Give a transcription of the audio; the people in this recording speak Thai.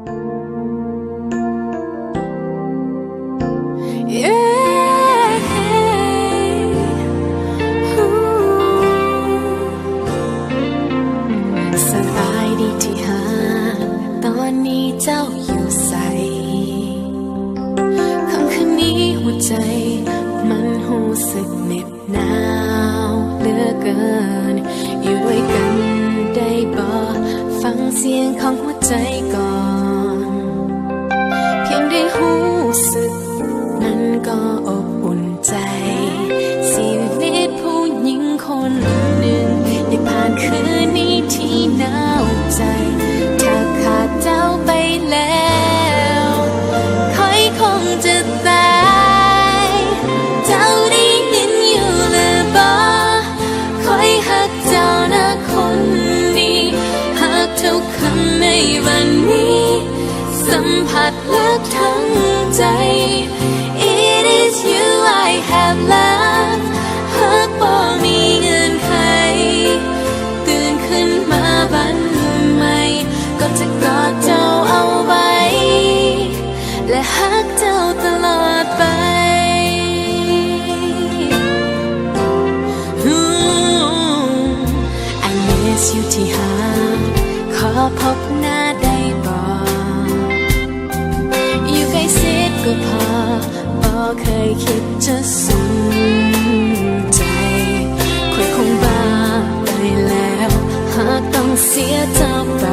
สบายดีที่หาตอนนี้เจ้าอยู่ใสคำคืนนี้หัวใจมันรู้สึกเหน็บหนาวเหลือเกินอยู่ด้วยกันได้บ่ฟังเสียงของหัวใจก่อนเพียงได้รู้สึกนั้นก็อบอุ่นใจชีวิตผู้หญิงคนหนึ่งได้ผ่านคืนนี้ที่หนาวใจถ้าขาดเจ้าไปแล้วคอยคงจะตายเจ้าได้ยินอยู่หรือบ่คอยหักเจ้านะคนดีหักทุกคำในวันนี้สัมผัสรักทั้งใจ It is you I have loved หากบ่มีเงื่อนไขตื่นขึ้นมาวันใหม่ก็จะกอดเจ้าเอาไว้และหักเจ้าตลอดไป I miss you ที่หาขอพบหน้าได้บ่อยู่ใกล้ชิดก็พอบ่เคยคิดจะสนใจคอยคงบ้าไปแล้วหากต้องเสียเจ้าไป